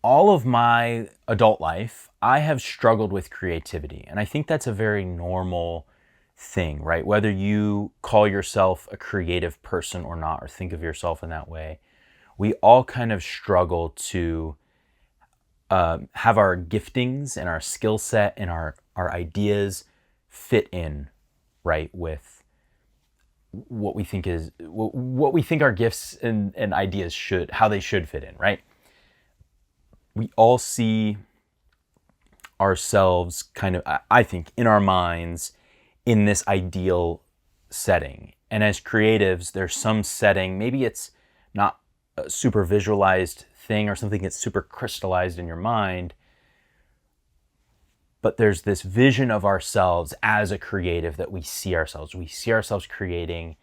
all of my adult life, I have struggled with creativity. And I think that's a very normal thing, right? Whether you call yourself a creative person or not, or think of yourself in that way, we all kind of struggle to have our giftings and our skill set and our ideas fit in, right, with what we think is what we think our gifts and ideas should, how they should fit in, right? We all see ourselves kind of, I think, in our minds in this ideal setting. And as creatives, there's some setting, maybe it's not a super visualized thing or something that's super crystallized in your mind, but there's this vision of ourselves as a creative that we see ourselves. We see ourselves creating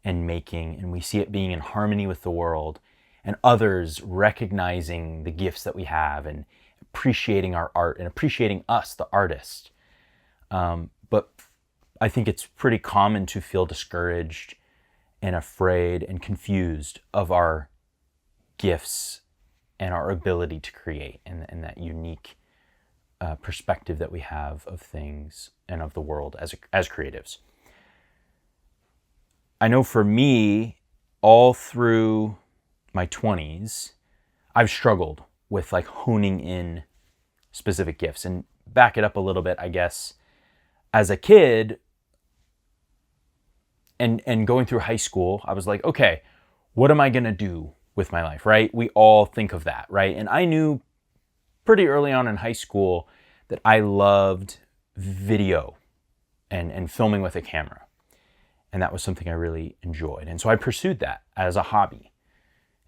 and making, and we see it being in harmony with the world, and others recognizing the gifts that we have and appreciating our art and appreciating us, the artist. But I think it's pretty common to feel discouraged and afraid and confused of our gifts and our ability to create, and that unique perspective that we have of things and of the world as creatives. I know for me, all through my 20s, I've struggled with like honing in specific gifts. And back it up a little bit, I guess, as a kid and going through high school, I was like, okay, what am I going to do with my life, right? We all think of that, right? And I knew pretty early on in high school that I loved video and filming with a camera. And that was something I really enjoyed. And so I pursued that as a hobby.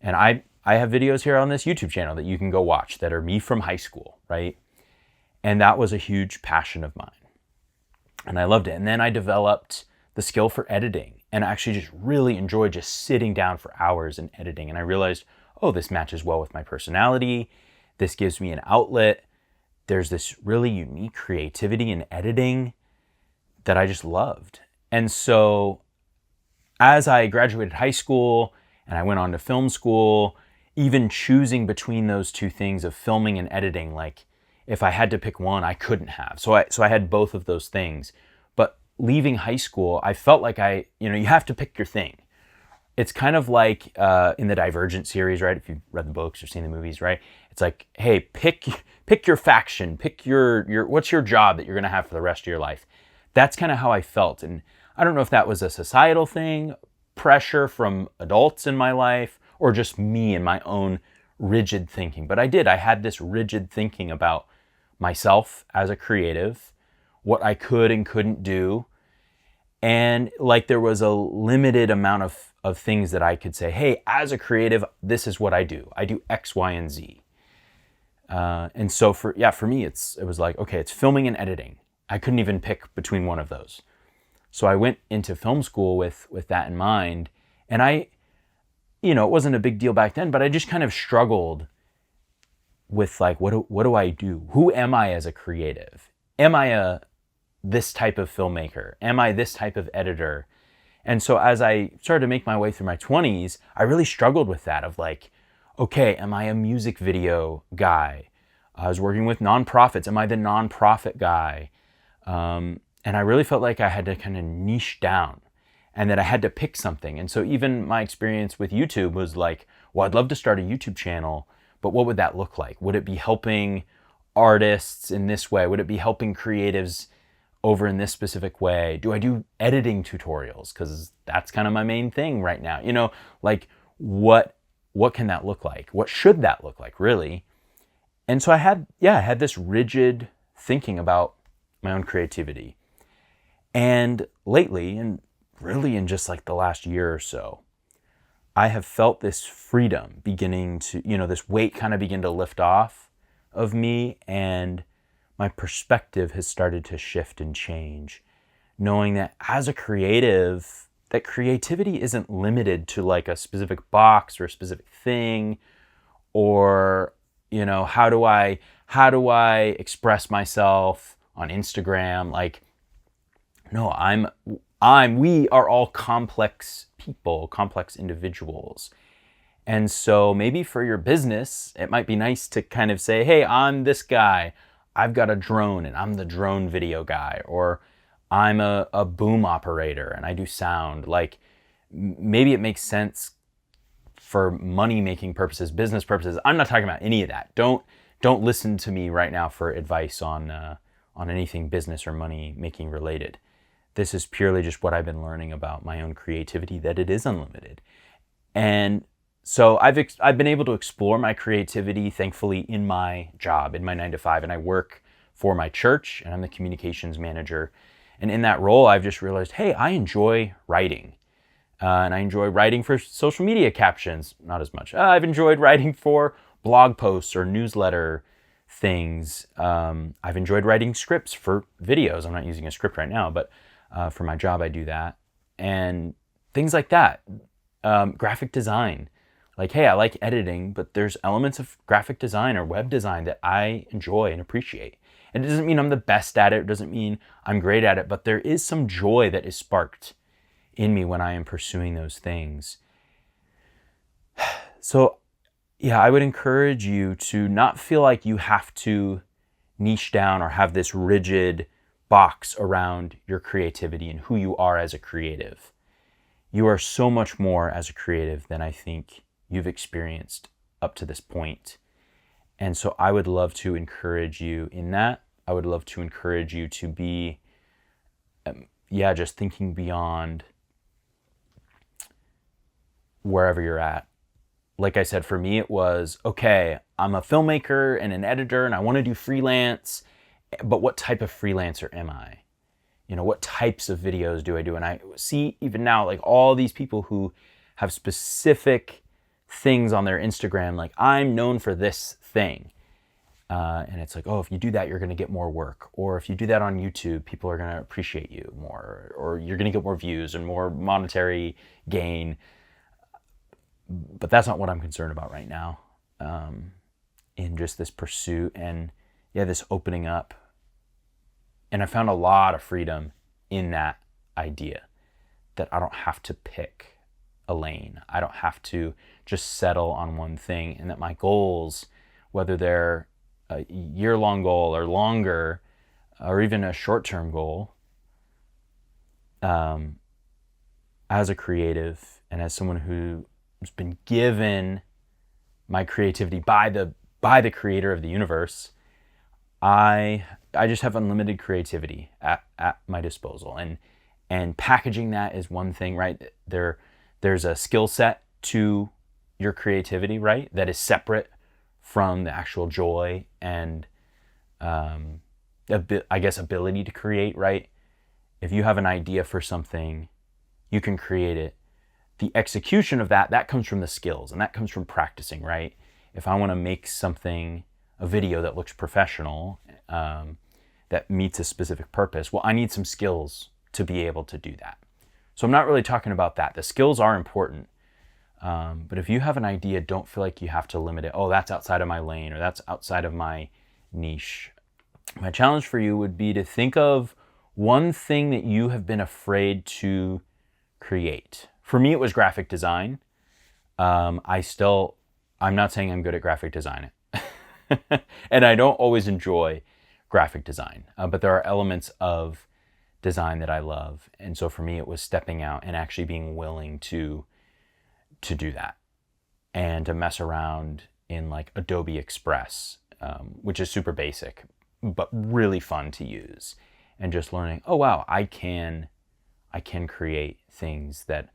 And I have videos here on this YouTube channel that you can go watch that are me from high school, right? And that was a huge passion of mine. And I loved it. And then I developed the skill for editing and actually just really enjoyed just sitting down for hours and editing. And I realized, oh, this matches well with my personality. This gives me an outlet. There's this really unique creativity in editing that I just loved. And so as I graduated high school and I went on to film school, even choosing between those two things of filming and editing, like if I had to pick one, I couldn't have. So I had both of those things. But leaving high school, I felt like you have to pick your thing. It's kind of like in the Divergent series, right? If you've read the books or seen the movies, right? It's like, hey, pick your faction, pick your what's your job that you're gonna have for the rest of your life. That's kind of how I felt. And I don't know if that was a societal thing, pressure from adults in my life, or just me and my own rigid thinking. But I had this rigid thinking about myself as a creative, what I could and couldn't do. And like there was a limited amount of things that I could say, hey, as a creative, this is what I do. I do X, Y, and Z. And so for me, it was like, okay, it's filming and editing. I couldn't even pick between one of those. So I went into film school with that in mind. And it wasn't a big deal back then, but I just kind of struggled with like, what do I do? Who am I as a creative? Am I this type of filmmaker? Am I this type of editor? And so as I started to make my way through my 20s, I really struggled with that of like, okay, am I a music video guy? I was working with nonprofits. Am I the nonprofit guy? And I really felt like I had to kind of niche down and that I had to pick something. And so even my experience with YouTube was like, well, I'd love to start a YouTube channel, but what would that look like? Would it be helping artists in this way? Would it be helping creatives over in this specific way? Do I do editing tutorials? Because that's kind of my main thing right now. Like what can that look like? What should that look like, really? And so I had this rigid thinking about my own creativity. And lately, and really in just like the last year or so, I have felt this freedom beginning to, this weight kind of begin to lift off of me, and my perspective has started to shift and change, knowing that as a creative, that creativity isn't limited to like a specific box or a specific thing, or, how do I express myself on Instagram? Like, no, we are all complex people, complex individuals. And so maybe for your business, it might be nice to kind of say, hey, I'm this guy. I've got a drone and I'm the drone video guy. Or I'm a boom operator and I do sound. Like maybe it makes sense for money-making purposes, business purposes. I'm not talking about any of that. Don't listen to me right now for advice on anything business or money-making related. This is purely just what I've been learning about my own creativity, that it is unlimited. And so I've been able to explore my creativity, thankfully, in my job, in my 9-to-5, and I work for my church, and I'm the communications manager. And in that role, I've just realized, hey, I enjoy writing. And I enjoy writing for social media captions, not as much. I've enjoyed writing for blog posts or newsletter things. I've enjoyed writing scripts for videos. I'm not using a script right now, but for my job, I do that. And things like that. Graphic design. Like, hey, I like editing, but there's elements of graphic design or web design that I enjoy and appreciate. And it doesn't mean I'm the best at it. It doesn't mean I'm great at it, but there is some joy that is sparked in me when I am pursuing those things. So, yeah, I would encourage you to not feel like you have to niche down or have this rigid box around your creativity and who you are as a creative. You are so much more as a creative than I think you've experienced up to this point. And so I would love to encourage you in that. I would love to encourage you to be, just thinking beyond wherever you're at. Like I said, for me, it was, okay, I'm a filmmaker and an editor and I want to do freelance, but what type of freelancer am I? What types of videos do I do? And I see even now, like all these people who have specific things on their Instagram, like I'm known for this thing. And it's like, oh, if you do that, you're going to get more work. Or if you do that on YouTube, people are going to appreciate you more, or you're going to get more views and more monetary gain. But that's not what I'm concerned about right now, in just this pursuit and this opening up. And I found a lot of freedom in that idea that I don't have to pick a lane. I don't have to just settle on one thing, and that my goals, whether they're a year-long goal or longer, or even a short-term goal, as a creative and as someone who's been given my creativity by the creator of the universe, I just have unlimited creativity at my disposal. And packaging that is one thing, right? There's a skill set to your creativity, right? That is separate from the actual joy and ability to create, right? If you have an idea for something, you can create it. The execution of that comes from the skills, and that comes from practicing, right? If I want to make a video that looks professional, that meets a specific purpose, well, I need some skills to be able to do that. So I'm not really talking about that. The skills are important. But if you have an idea, don't feel like you have to limit it. Oh, that's outside of my lane, or that's outside of my niche. My challenge for you would be to think of one thing that you have been afraid to create. For me, it was graphic design. I'm not saying I'm good at graphic design. And I don't always enjoy graphic design, but there are elements of design that I love. And so for me, it was stepping out and actually being willing to do that and to mess around in like Adobe Express, which is super basic, but really fun to use. And just learning, oh wow, I can create things that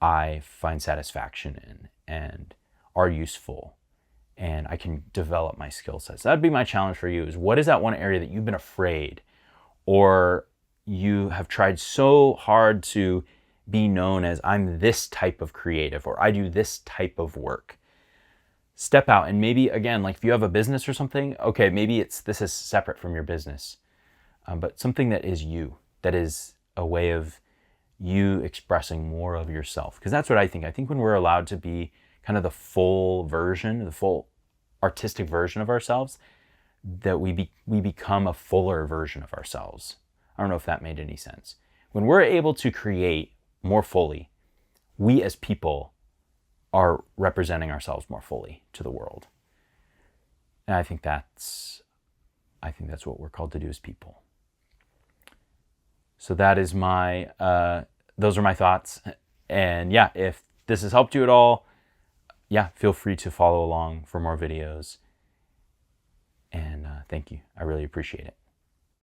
I find satisfaction in and are useful, and I can develop my skill sets. That'd be my challenge for you, is what is that one area that you've been afraid, or you have tried so hard to be known as, I'm this type of creative, or I do this type of work. Step out, and maybe again, like if you have a business or something, okay, maybe this is separate from your business, but something that is you, that is a way of you expressing more of yourself. Because that's what I think. I think when we're allowed to be kind of the full version, the full artistic version of ourselves, that we become a fuller version of ourselves. I don't know if that made any sense. When we're able to create more fully, we as people are representing ourselves more fully to the world. And I think that's what we're called to do as people. So that is those are my thoughts. And yeah, if this has helped you at all, yeah, feel free to follow along for more videos. And thank you. I really appreciate it.